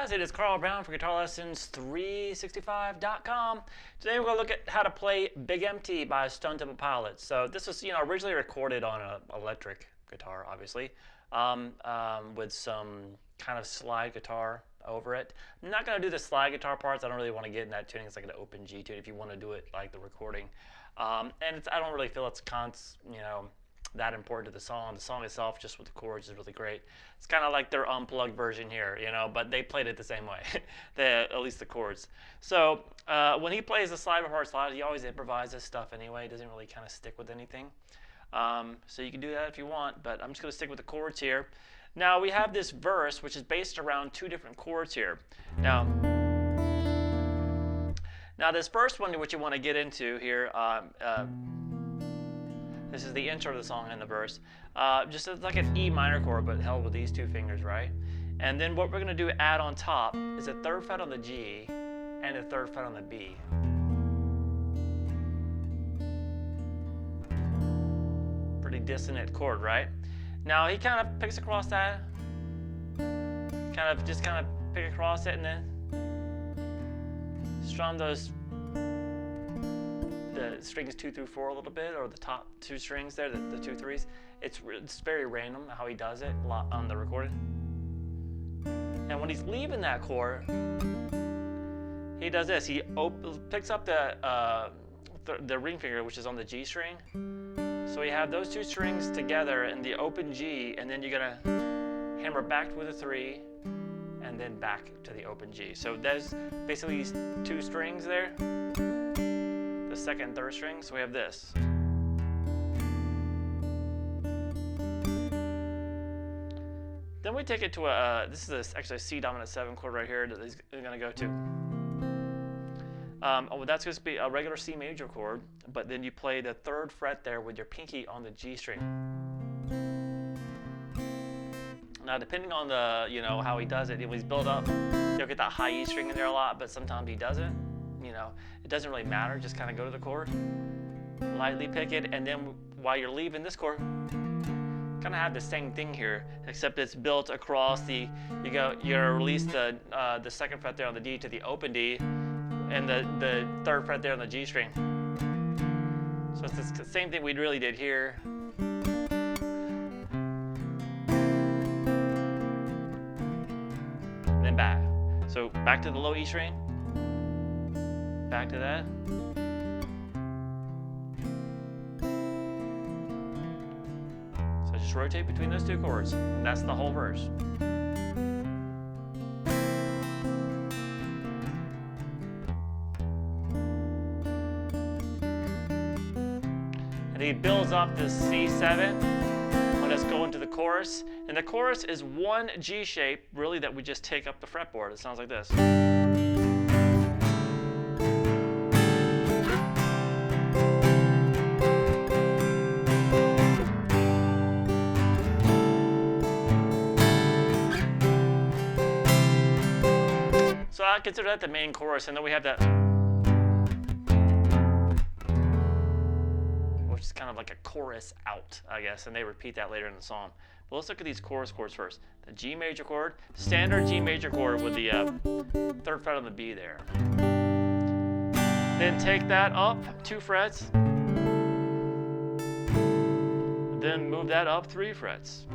guys, it is Carl Brown for GuitarLessons365.com. Today we're going to look at how to play Big Empty by Stone Temple Pilots. So this was, originally recorded on an electric guitar, obviously, with some kind of slide guitar over it. I'm not going to do the slide guitar parts. I don't really want to get in that tuning. It's like an open G tune if you want to do it like the recording. And I don't really feel it's that important to the song. The song itself, just with the chords, is really great. It's kind of like their unplugged version here, but they played it the same way, at least the chords. So when he plays the slide before slide, he always improvises stuff anyway. He doesn't really kind of stick with anything. So you can do that if you want, but I'm just going to stick with the chords here. Now we have this verse, which is based around two different chords here. Now this first one, which you want to get into here, this is the intro to the song and the verse. Just like an E minor chord, but held with these two fingers, right? And then what we're going to do add on top is a third fret on the G and a third fret on the B. Pretty dissonant chord, right? Now he kind of picks across that, kind of pick across it, and then strum those the strings 2 through 4 a little bit, or the top two strings there, the 2 3s. It's very random how he does it on the recording. And when he's leaving that chord, he does this. He picks up the ring finger, which is on the G string. So you have those two strings together in the open G, and then you're gonna hammer back with a 3, and then back to the open G. So there's basically these two strings there. The second and third string, so we have this. Then we take it to this is actually a C dominant 7 chord right here that he's going to go to. That's going to be a regular C major chord, but then you play the third fret there with your pinky on the G string. Now depending on the, how he does it, when he's built up, you'll get that high E string in there a lot, but sometimes he doesn't. It doesn't really matter, just kind of go to the chord, lightly pick it, and then while you're leaving this chord, kind of have the same thing here, except it's built across you release the second fret there on the D to the open D, and the third fret there on the G string. So it's the same thing we really did here. And then back. So back to the low E string. Back to that. So just rotate between those two chords, and that's the whole verse. And he builds up this C7 when it's going to the chorus, and the chorus is one G shape, really, that we just take up the fretboard. It sounds like this. So I consider that the main chorus, and then we have that, which is kind of like a chorus out, I guess, and they repeat that later in the song. But let's look at these chorus chords first. The G major chord, standard G major chord with the third fret on the B there. Then take that up 2 frets, then move that up 3 frets.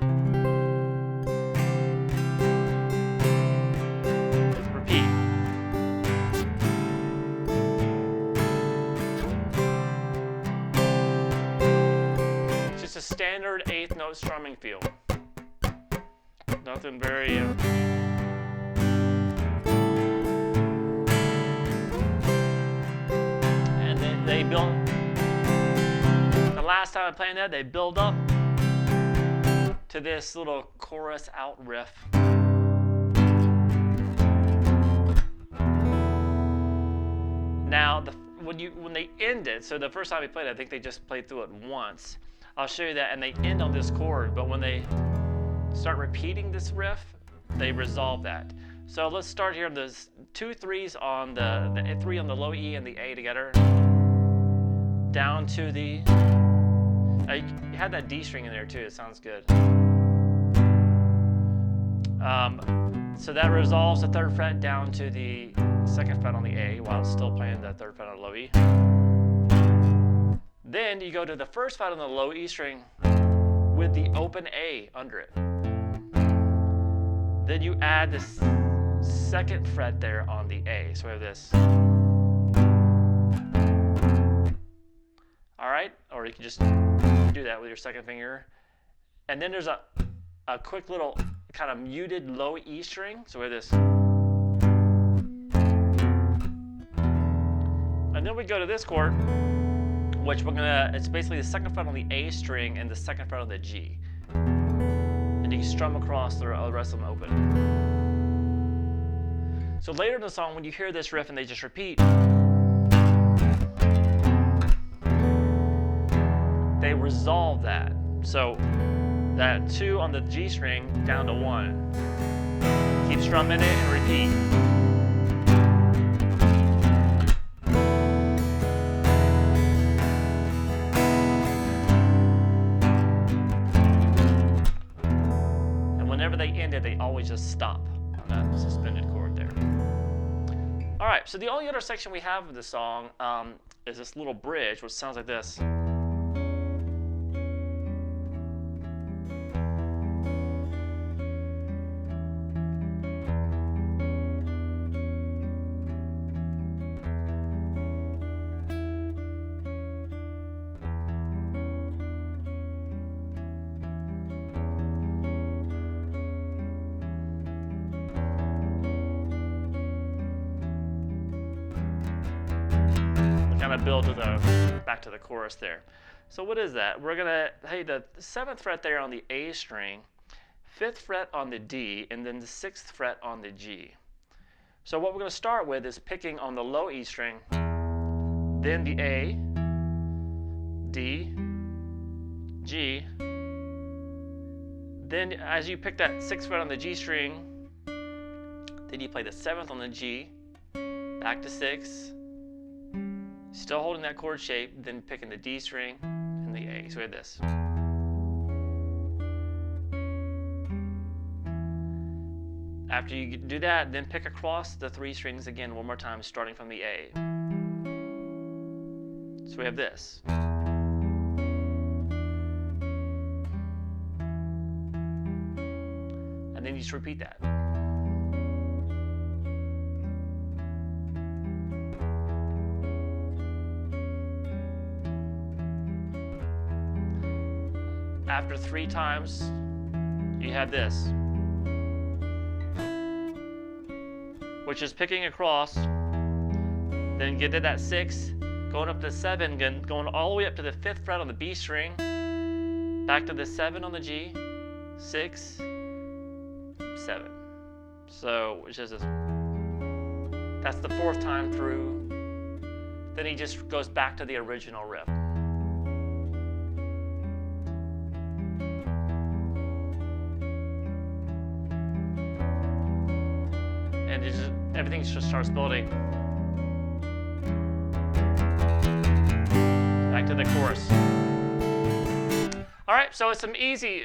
A standard 8th note strumming feel. Nothing very and then they build. The last time I played that, they build up to this little chorus out riff. Now when they end it, so the first time we played it, I think they just played through it once. I'll show you that, and they end on this chord, but when they start repeating this riff, they resolve that. So let's start here. There's 2 3s on the 3 on the low E and the A together, down to the, you had that D string in there too, it sounds good. So that resolves the 3rd fret down to the 2nd fret on the A while it's still playing the 3rd fret on the low E. Then you go to the 1st fret on the low E string with the open A under it. Then you add the 2nd fret there on the A. So we have this. All right, or you can just do that with your 2nd finger. And then there's a quick little kind of muted low E string. So we have this. And then we go to this chord, which it's basically the 2nd fret on the A string and the 2nd fret on the G. And you can strum across the rest of them open. So later in the song, when you hear this riff and they just repeat, they resolve that. So that 2 on the G string down to 1. Keep strumming it and repeat. And whenever they end it, they always just stop on that suspended chord there. All right, so the only other section we have of the song is this little bridge, which sounds like this. Kind of build to back to the chorus there. So what is that? We're gonna, hey, the 7th fret there on the A string, 5th fret on the D, and then the 6th fret on the G. So what we're gonna start with is picking on the low E string, then the A, D, G. Then as you pick that 6th fret on the G string, then you play the 7th on the G, back to 6. Still holding that chord shape, then picking the D string and the A. So we have this. After you do that, then pick across the 3 strings again one more time, starting from the A. So we have this. And then you just repeat that. After 3 times, you have this, which is picking across, then get to that 6, going up to 7, going all the way up to the 5th fret on the B string, back to the 7 on the G, 6, 7. So, which is that's the 4th time through. Then he just goes back to the original riff. And everything just starts building. Back to the chorus. All right, so it's some easy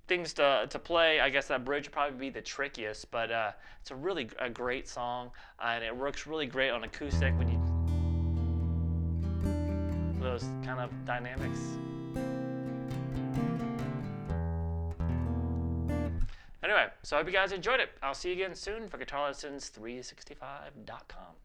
things to play. I guess that bridge would probably be the trickiest, but it's a great song, and it works really great on acoustic when you those kind of dynamics. Anyway, so I hope you guys enjoyed it. I'll see you again soon for GuitarLessons365.com.